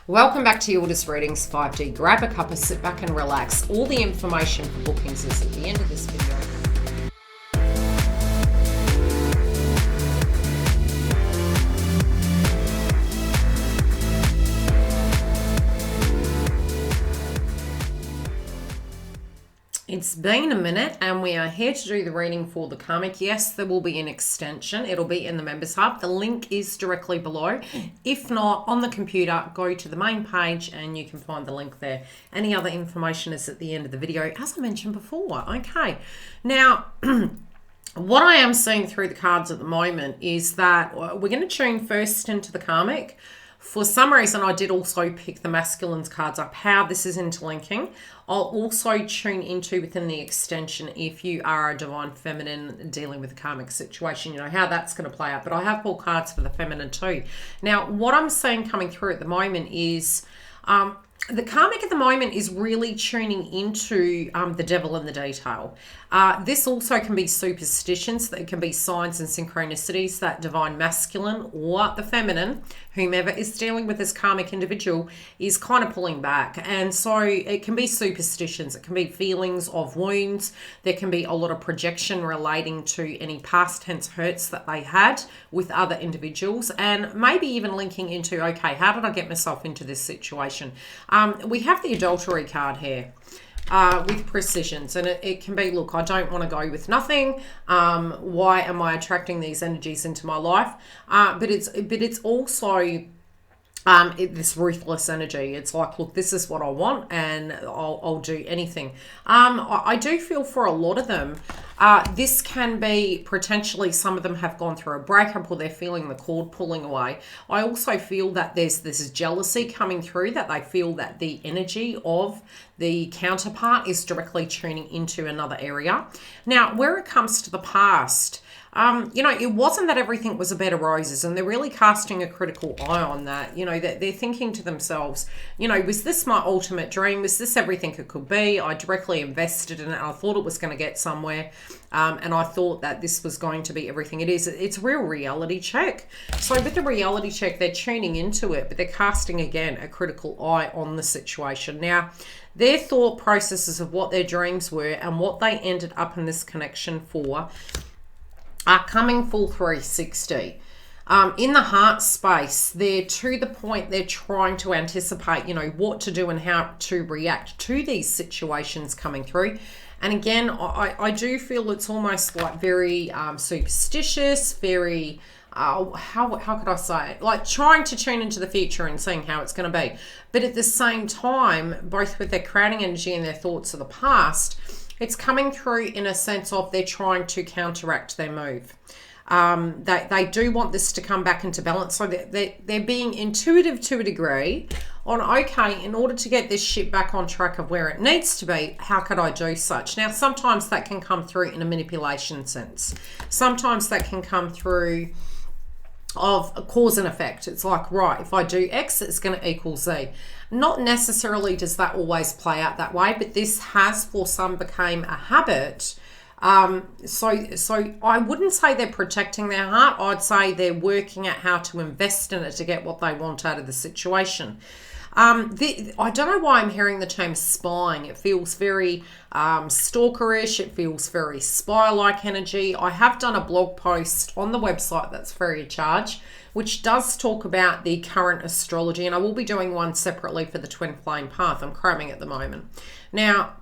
Welcome back to Yildiz Readings 5D. Grab a cuppa, sit back and relax. All the information for bookings is at the end of this video. It's been a minute and we are here to do the reading for the karmic. Yes, there will be an extension. It'll be in the members hub. The link is directly below. If not, on the computer, go to the main page and you can find the link there. Any other information is at the end of the video, as I mentioned before. Okay, now what I am seeing through the cards at the moment is that we're going to tune first into the karmic. For some reason, I did also pick the masculines cards up, how this is interlinking. I'll also tune into within the extension if you are a divine feminine dealing with a karmic situation, you know, how that's going to play out. But I have pulled cards for the feminine too. Now, what I'm seeing coming through at the moment is the karmic at the moment is really tuning into the devil in the detail. This also can be superstitions, that can be signs and synchronicities that divine masculine or the feminine, whomever is dealing with this karmic individual, is kind of pulling back. And so it can be superstitions, it can be feelings of wounds, there can be a lot of projection relating to any past tense hurts that they had with other individuals, and maybe even linking into, okay, how did I get myself into this situation? We have the adultery card here. With precisions, and it can be, look, I don't want to go with nothing. Why am I attracting these energies into my life? But it's also this ruthless energy. It's like, look, this is what I want and I'll do anything. I do feel for a lot of them, this can be potentially, some of them have gone through a breakup or they're feeling the cord pulling away. I also feel that there's this jealousy coming through, that they feel that the energy of the counterpart is directly tuning into another area. Now, where it comes to the past, you know, it wasn't that everything was a bed of roses, and they're really casting a critical eye on that. You know, that they're thinking to themselves, you know, was this my ultimate dream? Was this everything it could be? I directly invested in it. I thought it was going to get somewhere. And I thought that this was going to be everything it is. It's a real reality check. So with the reality check, they're tuning into it, but they're casting, again, a critical eye on the situation. Now, their thought processes of what their dreams were and what they ended up in this connection for are coming full 360. In the heart space, they're to the point they're trying to anticipate, you know, what to do and how to react to these situations coming through. And again, I do feel it's almost like very superstitious, very, how could I say it? Like trying to tune into the future and seeing how it's going to be. But at the same time, both with their creating energy and their thoughts of the past, it's coming through in a sense of they're trying to counteract their move. They do want this to come back into balance. So they're being intuitive to a degree on, okay, in order to get this ship back on track of where it needs to be, how could I do such? Now, sometimes that can come through in a manipulation sense. Sometimes that can come through of a cause and effect. It's like, right, if I do X, it's going to equal Z. Not necessarily does that always play out that way, but this has for some became a habit. So I wouldn't say they're protecting their heart. I'd say they're working out how to invest in it to get what they want out of the situation. I don't know why I'm hearing the term spying. It feels very stalkerish. It feels very spy-like energy. I have done a blog post on the website that's free of charge, which does talk about the current astrology, and I will be doing one separately for the twin flame path. I'm cramming at the moment. Now,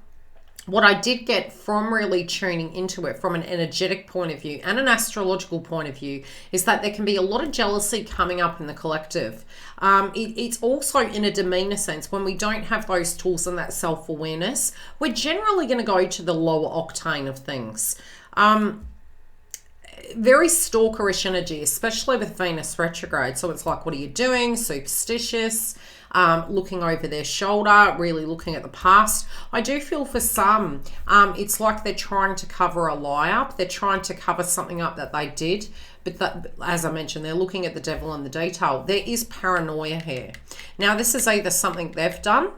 what I did get from really tuning into it from an energetic point of view and an astrological point of view is that there can be a lot of jealousy coming up in the collective. It's also in a demeanor sense. When we don't have those tools and that self-awareness, we're generally going to go to the lower octane of things. Very stalkerish energy, especially with Venus retrograde. So it's like, what are you doing? Superstitious. Looking over their shoulder, really looking at the past. I do feel for some, it's like they're trying to cover a lie up. They're trying to cover something up that they did. But that, as I mentioned, they're looking at the devil in the detail. There is paranoia here. Now, this is either something they've done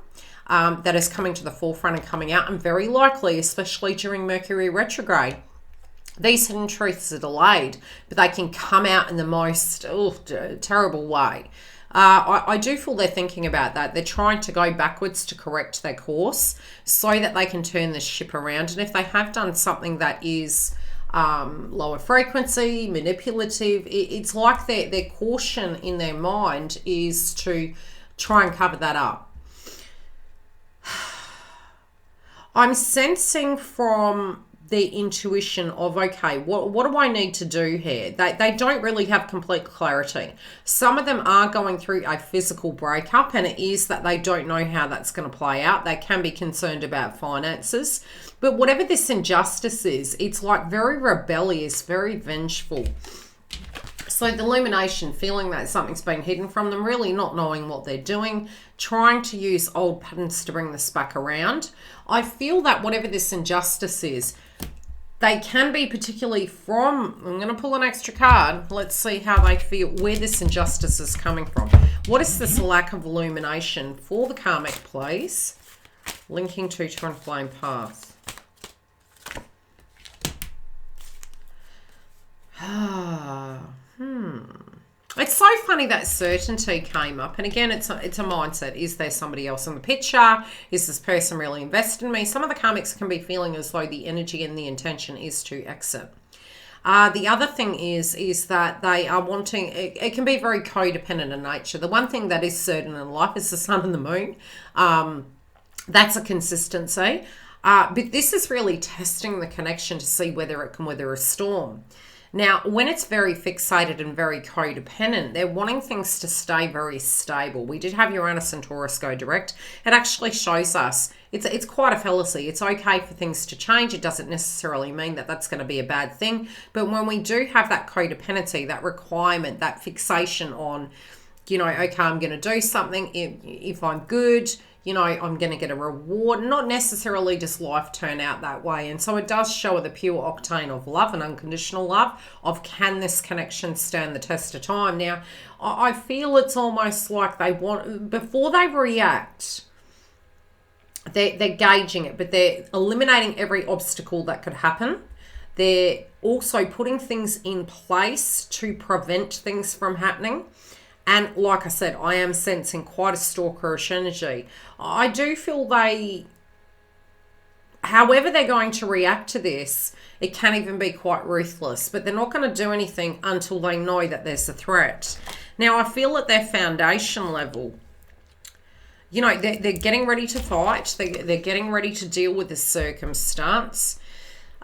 that is coming to the forefront and coming out, and very likely, especially during Mercury retrograde, these hidden truths are delayed, but they can come out in the most terrible way. I do feel they're thinking about that. They're trying to go backwards to correct their course so that they can turn the ship around. And if they have done something that is lower frequency, manipulative, it's like their caution in their mind is to try and cover that up. I'm sensing from the intuition of, okay, what do I need to do here? They don't really have complete clarity. Some of them are going through a physical breakup, and it is that they don't know how that's going to play out. They can be concerned about finances. But whatever this injustice is, it's like very rebellious, very vengeful. So the illumination, feeling that something's been hidden from them, really not knowing what they're doing, trying to use old patterns to bring this back around. I feel that whatever this injustice is, they can be particularly from, I'm going to pull an extra card. Let's see how they feel, where this injustice is coming from. What is this lack of illumination for the karmic, please? Linking to twin flame path. It's so funny that certainty came up. And again, it's a mindset. Is there somebody else in the picture? Is this person really invested in me? Some of the karmics can be feeling as though the energy and the intention is to exit. The other thing is that they are wanting, it can be very codependent in nature. The one thing that is certain in life is the sun and the moon. That's a consistency. But this is really testing the connection to see whether it can weather a storm. Now, when it's very fixated and very codependent, they're wanting things to stay very stable. We did have Uranus and Taurus go direct. It actually shows us it's quite a fallacy. It's okay for things to change. It doesn't necessarily mean that that's going to be a bad thing. But when we do have that codependency, that requirement, that fixation on, you know, okay, I'm going to do something. If I'm good, you know, I'm going to get a reward. Not necessarily just life turn out that way. And so it does show the pure octane of love and unconditional love of, can this connection stand the test of time? Now, I feel it's almost like they want, before they react, they're gauging it, but they're eliminating every obstacle that could happen. They're also putting things in place to prevent things from happening. And like I said, I am sensing quite a stalkerish energy. I do feel however they're going to react to this, it can even be quite ruthless, but they're not going to do anything until they know that there's a threat. Now, I feel at their foundation level, you know, they're getting ready to fight. They're getting ready to deal with this circumstance.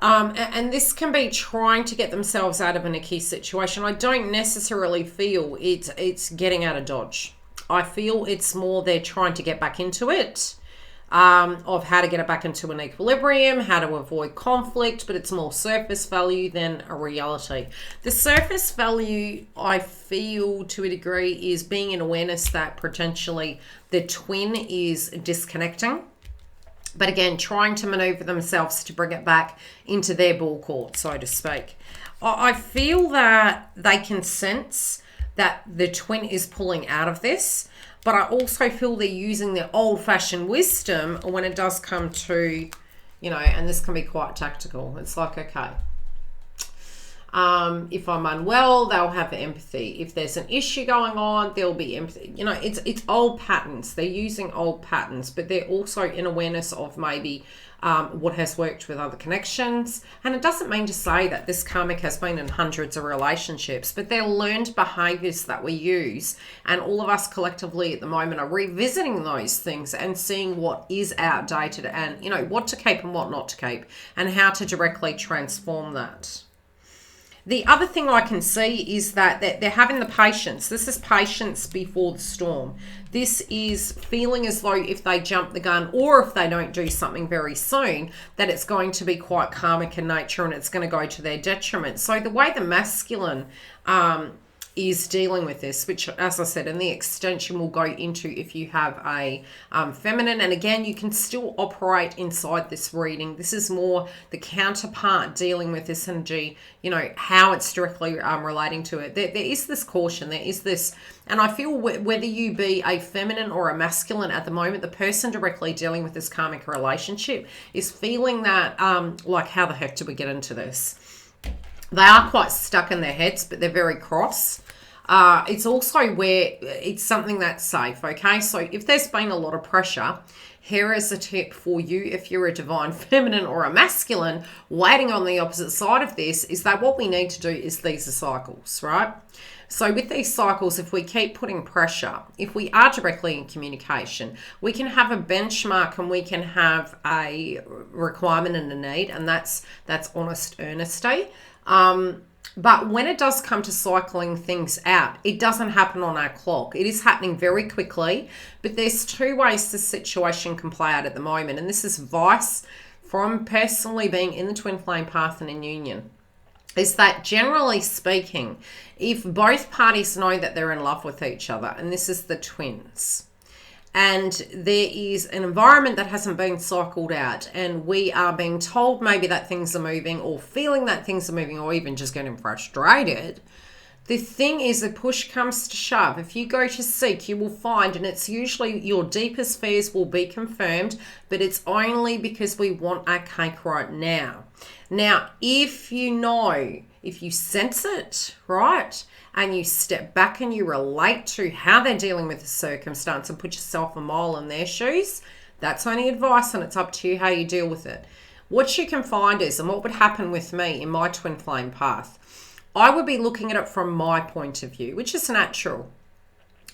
And this can be trying to get themselves out of an icky situation. I don't necessarily feel it's getting out of Dodge. I feel it's more they're trying to get back into it, of how to get it back into an equilibrium, how to avoid conflict, but it's more surface value than a reality. The surface value, I feel to a degree, is being in awareness that potentially the twin is disconnecting. But again, trying to maneuver themselves to bring it back into their ball court, so to speak. I feel that they can sense that the twin is pulling out of this, but I also feel they're using their old-fashioned wisdom when it does come to, you know, and this can be quite tactical. It's like, okay, if I'm unwell, they'll have empathy. If there's an issue going on, there'll be empathy. You know, it's old patterns. They're using old patterns, but they're also in awareness of maybe what has worked with other connections. And it doesn't mean to say that this karmic has been in hundreds of relationships, but they're learned behaviors that we use. And all of us collectively at the moment are revisiting those things and seeing what is outdated and, you know, what to keep and what not to keep and how to directly transform that. The other thing I can see is that they're having the patience. This is patience before the storm. This is feeling as though if they jump the gun or if they don't do something very soon, that it's going to be quite karmic in nature and it's going to go to their detriment. So the way the masculine is dealing with this, which, as I said, in the extension will go into if you have a feminine. And again, you can still operate inside this reading. This is more the counterpart dealing with this energy, you know, how it's directly relating to it. There is this caution, there is this, and I feel whether you be a feminine or a masculine at the moment, the person directly dealing with this karmic relationship is feeling that, like, how the heck do we get into this? They are quite stuck in their heads, but they're very cross. It's also where it's something that's safe, okay? So if there's been a lot of pressure, here is a tip for you if you're a divine feminine or a masculine waiting on the opposite side of this, is that what we need to do is these are cycles, right? So with these cycles, if we keep putting pressure, if we are directly in communication, we can have a benchmark and we can have a requirement and a need, and that's honest earnesty. But when it does come to cycling things out, it doesn't happen on our clock. It is happening very quickly, but there's two ways this situation can play out at the moment. And this is advice from personally being in the twin flame path and in union, is that generally speaking, if both parties know that they're in love with each other, and this is the twins, and there is an environment that hasn't been cycled out, and we are being told maybe that things are moving, or feeling that things are moving, or even just getting frustrated, the thing is, if push comes to shove, if you go to seek, you will find, and it's usually your deepest fears will be confirmed, but it's only because we want our cake right now. Now, if you know, if you sense it, right, and you step back and you relate to how they're dealing with the circumstance and put yourself a mile in their shoes, that's only advice, and it's up to you how you deal with it. What you can find is, and what would happen with me in my twin flame path, I would be looking at it from my point of view, which is natural.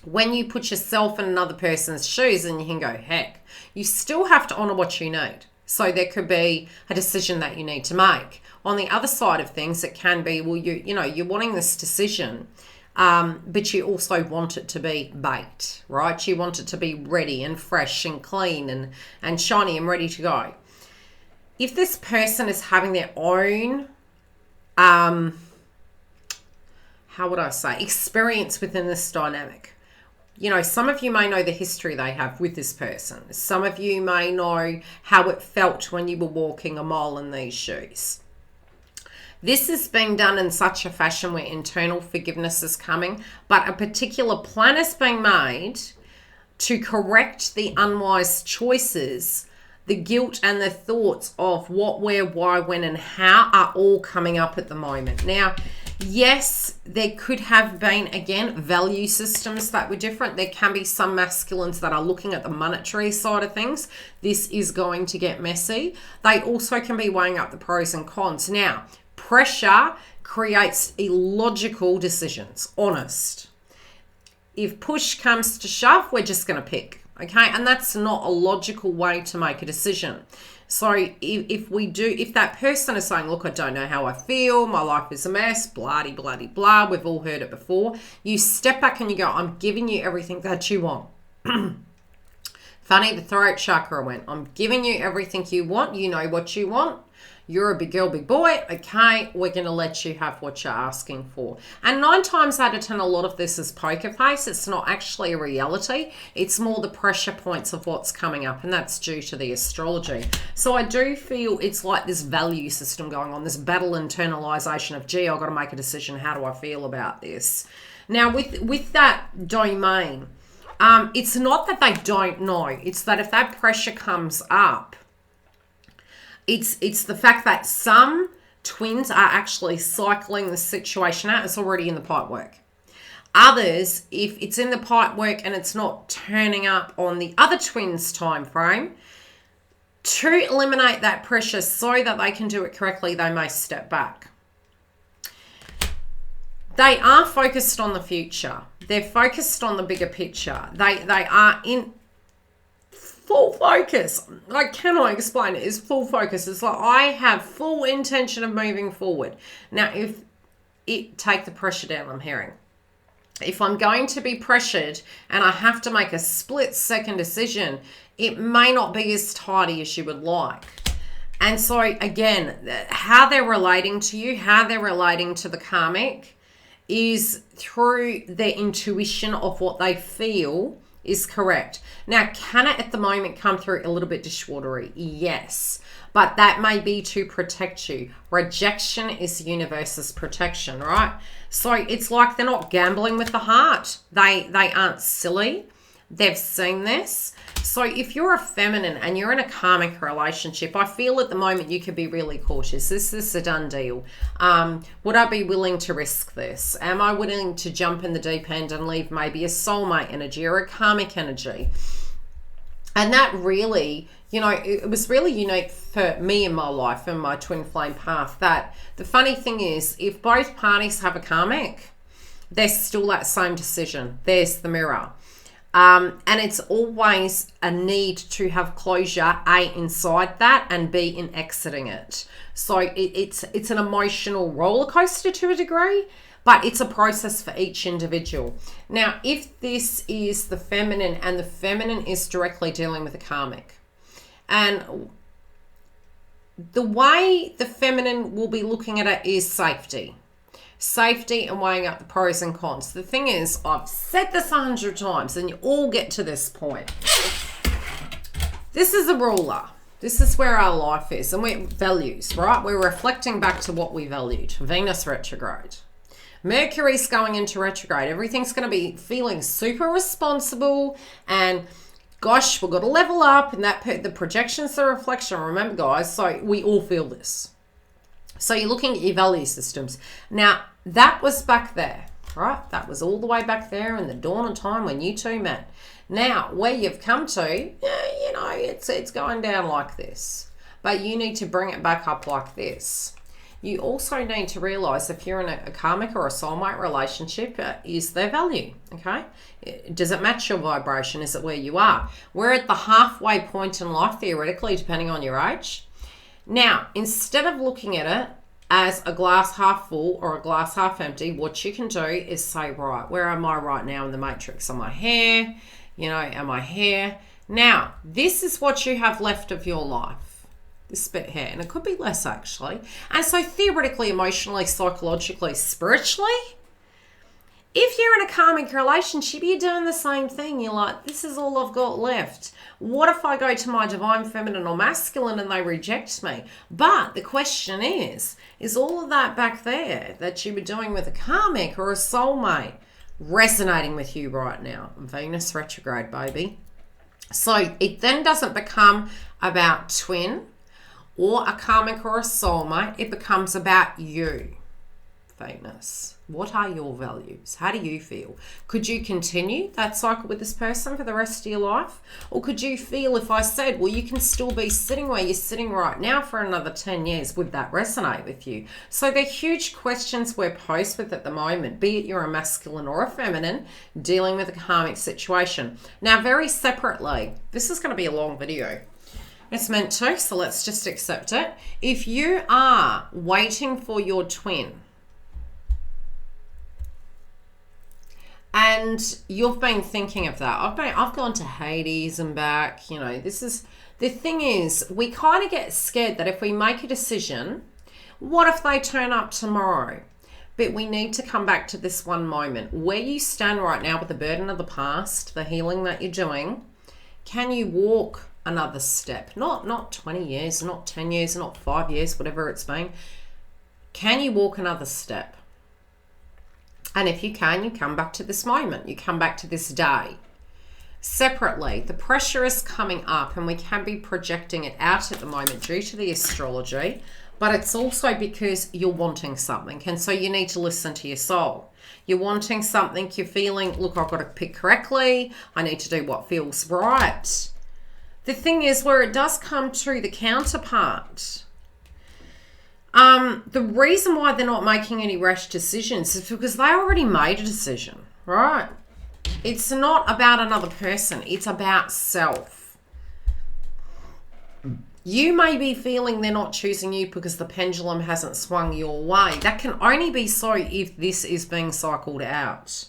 When you put yourself in another person's shoes, and you can go, heck, you still have to honor what you need. So there could be a decision that you need to make. On the other side of things, it can be, well, you're wanting this decision, but you also want it to be baked, right? You want it to be ready and fresh and clean and shiny and ready to go. If this person is having their own, how would I say, experience within this dynamic, some of you may know the history they have with this person. Some of you may know how it felt when you were walking a mile in these shoes. This is being done in such a fashion where internal forgiveness is coming, but a particular plan is being made to correct the unwise choices, the guilt and the thoughts of what, where, why, when, and how are all coming up at the moment. Now, yes, there could have been, again, value systems that were different. There can be some masculines that are looking at the monetary side of things. This is going to get messy. They also can be weighing up the pros and cons. Now, pressure creates illogical decisions, honest. If push comes to shove, we're just going to pick, okay? And that's not a logical way to make a decision. So if that person is saying, look, I don't know how I feel, my life is a mess, blah, blah, blah, we've all heard it before, you step back and you go, I'm giving you everything that you want. Funny, the throat chakra went, I'm giving you everything you want, you know what you want. You're a big girl, big boy. Okay, we're going to let you have what you're asking for. And 9 times out of 10, a lot of this is poker face. It's not actually a reality. It's more the pressure points of what's coming up, and that's due to the astrology. So I do feel it's like this value system going on, this battle internalization of, gee, I've got to make a decision. How do I feel about this? Now, with that domain, it's not that they don't know. It's that if that pressure comes up, it's the fact that some twins are actually cycling the situation out. It's already in the pipe work. Others, if it's in the pipe work and it's not turning up on the other twins' time frame, to eliminate that pressure so that they can do it correctly, they may step back. They are focused on the future. They're focused on the bigger picture. They are in full focus. I cannot explain it. It's full focus. It's like I have full intention of moving forward. Now, if it take the pressure down, I'm hearing. If I'm going to be pressured and I have to make a split-second decision, it may not be as tidy as you would like. And so, again, how they're relating to you, how they're relating to the karmic is through their intuition of what they feel is correct. Now, can it at the moment come through a little bit dishwatery? Yes, but that may be to protect you. Rejection is the universe's protection, right? So it's like they're not gambling with the heart. They aren't silly. they've seen this. So if you're a feminine and you're in a karmic relationship, I feel at the moment you could be really cautious. Is this a done deal? Would I be willing to risk this? Am I willing to jump in the deep end and leave maybe a soulmate energy or a karmic energy? And that really, you know, it was really unique for me in my life, in my twin flame path, that the funny thing is, if both parties have a karmic, there's still that same decision. There's the mirror. And it's always a need to have closure, A, inside that, and B, in exiting it. So it's an emotional roller coaster to a degree, but it's a process for each individual. Now, if this is the feminine and the feminine is directly dealing with a karmic, and the way the feminine will be looking at it is safety. Safety and weighing up the pros and cons. The thing is, I've said this 100 times and you all get to this point. This is a ruler. This is where our life is, and we're values, right? We're reflecting back to what we valued. Venus retrograde. Mercury's going into retrograde. Everything's going to be feeling super responsible, and gosh, we've got to level up, and that the projection's the reflection. Remember, guys, so we all feel this. So you're looking at your value systems. Now, that was back there, right? That was all the way back there in the dawn of time when you two met. Now, where you've come to, you know, it's going down like this. But you need to bring it back up like this. You also need to realize if you're in a karmic or a soulmate relationship, is their value, okay? Does it match your vibration? Is it where you are? We're at the halfway point in life, theoretically, depending on your age. Now, instead of looking at it as a glass half full or a glass half empty, what you can do is say, right, where am I right now in the matrix? Am I here? You know, am I here? Now, this is what you have left of your life. This bit here, and it could be less actually. And so theoretically, emotionally, psychologically, spiritually, if you're in a karmic relationship, you're doing the same thing. You're like, this is all I've got left. What if I go to my divine feminine or masculine and they reject me? But the question is all of that back there that you were doing with a karmic or a soulmate resonating with you right now? Venus retrograde, baby. So it then doesn't become about twin or a karmic or a soulmate. It becomes about you, Venus. What are your values? How do you feel? Could you continue that cycle with this person for the rest of your life? Or could you feel, if I said, well, you can still be sitting where you're sitting right now for another 10 years, would that resonate with you? So they're huge questions we're posed with at the moment, be it you're a masculine or a feminine dealing with a karmic situation. Now, very separately, this is going to be a long video. It's meant to, so let's just accept it. If you are waiting for your twin, and you've been thinking of that. I've gone to Hades and back. You know, this is the thing is, we kind of get scared that if we make a decision, what if they turn up tomorrow? But we need to come back to this one moment where you stand right now with the burden of the past, the healing that you're doing. Can you walk another step? Not 20 years, not 10 years, not 5 years, whatever it's been. Can you walk another step? And if you can, you come back to this moment. You come back to this day. Separately, the pressure is coming up and we can be projecting it out at the moment due to the astrology, but it's also because you're wanting something. And so you need to listen to your soul. You're wanting something, you're feeling, look, I've got to pick correctly. I need to do what feels right. The thing is, where it does come to the counterpart, the reason why they're not making any rash decisions is because they already made a decision, right? It's not about another person. It's about self. You may be feeling they're not choosing you because the pendulum hasn't swung your way. That can only be so if this is being cycled out.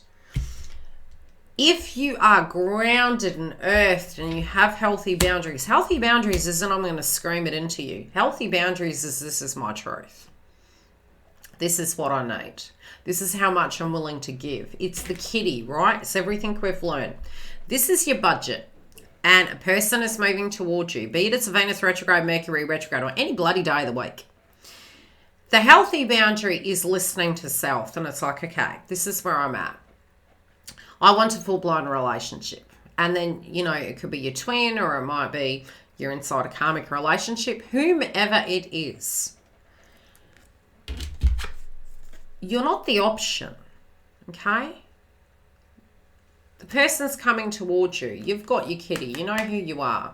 If you are grounded and earthed and you have healthy boundaries isn't I'm going to scream it into you. Healthy boundaries is this is my truth. This is what I need. This is how much I'm willing to give. It's the kitty, right? It's everything we've learned. This is your budget. And a person is moving towards you, be it it's a Venus retrograde, Mercury retrograde, or any bloody day of the week. The healthy boundary is listening to self. And it's like, okay, this is where I'm at. I want a full-blown relationship. And then, you know, it could be your twin, or it might be you're inside a karmic relationship, whomever it is. You're not the option, okay? The person's coming towards you. You've got your kitty. You know who you are.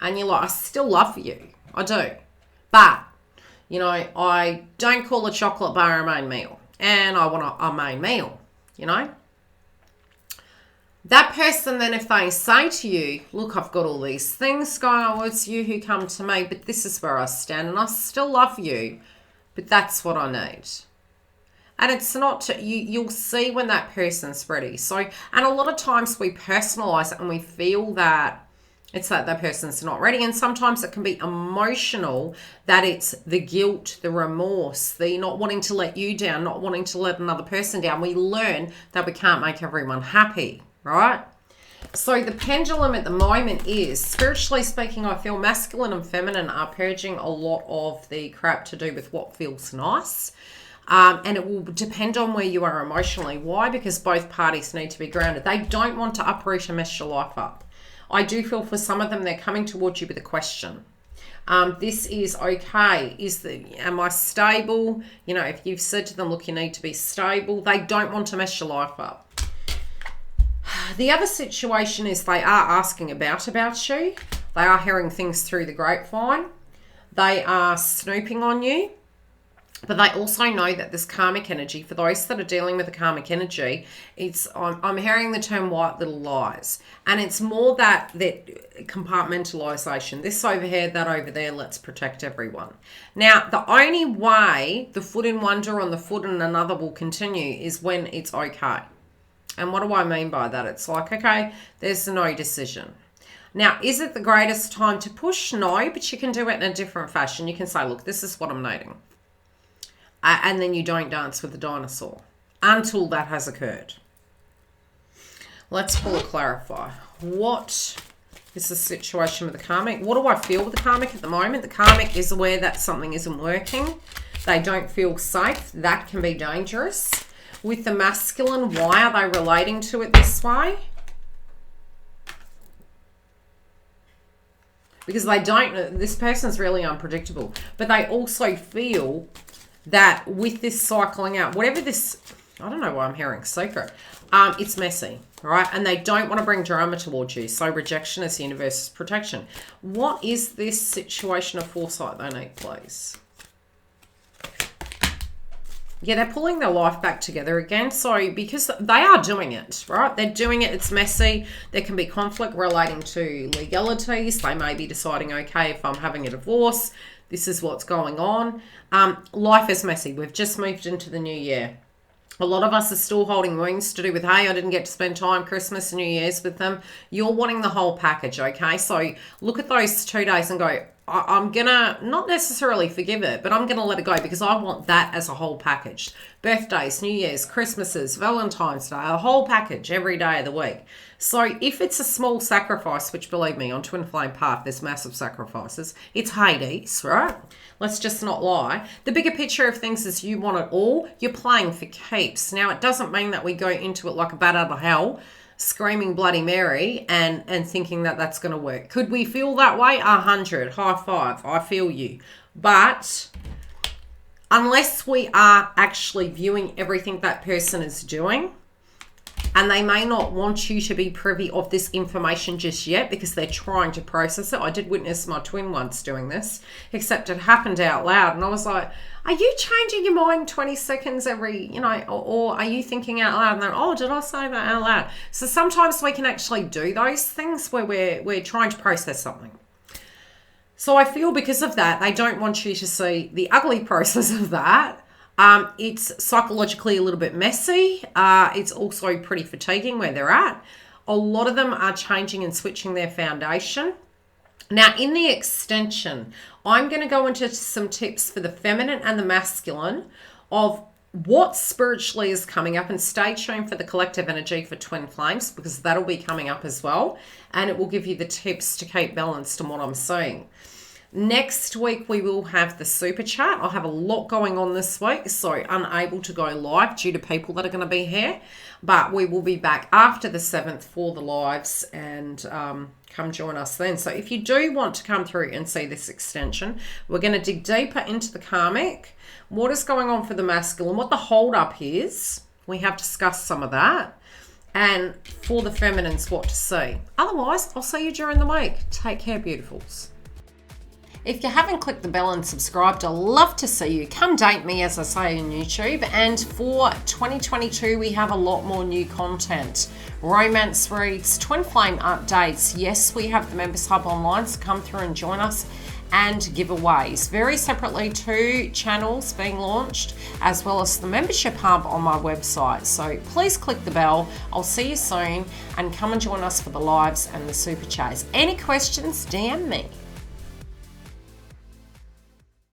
And you're like, I still love you. I do. But, you know, I don't call a chocolate bar a main meal. And I want a main meal, you know? That person then, if they say to you, look, I've got all these things going on, it's you who come to me, but this is where I stand and I still love you, but that's what I need. And it's not, you'll see when that person's ready. So, and a lot of times we personalize it and we feel that it's that person's not ready. And sometimes it can be emotional, that it's the guilt, the remorse, the not wanting to let you down, not wanting to let another person down. We learn that we can't make everyone happy, right? So the pendulum at the moment is, spiritually speaking, I feel masculine and feminine are purging a lot of the crap to do with what feels nice. And it will depend on where you are emotionally. Why? Because both parties need to be grounded. They don't want to uproot and mess your life up. I do feel for some of them, they're coming towards you with a question. This is okay. Am I stable? You know, if you've said to them, look, you need to be stable, they don't want to mess your life up. The other situation is they are asking about you. They are hearing things through the grapevine. They are snooping on you. But they also know that this karmic energy, for those that are dealing with the karmic energy, I'm hearing the term white little lies. And it's more that compartmentalization. This over here, that over there, let's protect everyone. Now, the only way the foot in one door and the foot in another will continue is when it's okay. And what do I mean by that? It's like, okay, there's no decision. Now, is it the greatest time to push? No, but you can do it in a different fashion. You can say, look, this is what I'm needing. And then you don't dance with the dinosaur until that has occurred. Let's pull a clarify. What is the situation with the karmic? What do I feel with the karmic at the moment? The karmic is aware that something isn't working. They don't feel safe. That can be dangerous. With the masculine, why are they relating to it this way? Because they don't, this person's really unpredictable. But they also feel that with this cycling out, whatever this, I don't know why I'm hearing secret, it's messy, right? And they don't want to bring drama towards you. So rejection is the universe's protection. What is this situation of foresight they need, please? Yeah, they're pulling their life back together again. So because they are doing it, right? They're doing it. It's messy. There can be conflict relating to legalities. They may be deciding, okay, if I'm having a divorce, this is what's going on. Life is messy. We've just moved into the new year. A lot of us are still holding wounds to do with, hey, I didn't get to spend time Christmas and New Year's with them. You're wanting the whole package, okay? So look at those 2 days and go, I'm going to not necessarily forgive it, but I'm going to let it go because I want that as a whole package. Birthdays, New Year's, Christmases, Valentine's Day, a whole package every day of the week. So if it's a small sacrifice, which believe me, on Twin Flame Path, there's massive sacrifices. It's Hades, right? Let's just not lie. The bigger picture of things is you want it all. You're playing for keeps. Now, it doesn't mean that we go into it like a bat out of hell, screaming Bloody Mary and thinking that that's going to work. Could we feel that way? 100. High five. I feel you. But unless we are actually viewing everything that person is doing, and they may not want you to be privy of this information just yet because they're trying to process it. I did witness my twin once doing this, except it happened out loud. And I was like, are you changing your mind 20 seconds every, or are you thinking out loud? And then, oh, did I say that out loud? So sometimes we can actually do those things where we're trying to process something. So I feel because of that, they don't want you to see the ugly process of that. It's psychologically a little bit messy. It's also pretty fatiguing where they're at. A lot of them are changing and switching their foundation. Now, in the extension, I'm going to go into some tips for the feminine and the masculine of what spiritually is coming up, and stay tuned for the collective energy for twin flames because that'll be coming up as well. And it will give you the tips to keep balanced on what I'm seeing. Next week, we will have the super chat. I'll have a lot going on this week, so unable to go live due to people that are going to be here. But we will be back after the 7th for the lives, and come join us then. So if you do want to come through and see this extension, we're going to dig deeper into the karmic, what is going on for the masculine, what the hold up is. We have discussed some of that. And for the feminines, what to see. Otherwise, I'll see you during the week. Take care, beautifuls. If you haven't clicked the bell and subscribed, I'd love to see you. Come date me, as I say, on YouTube. And for 2022, we have a lot more new content. Romance reads, twin flame updates. Yes, we have the Members Hub online, so come through and join us. And giveaways. Very separately, 2 channels being launched, as well as the membership hub on my website. So please click the bell. I'll see you soon, and come and join us for the lives and the super chats. Any questions, DM me.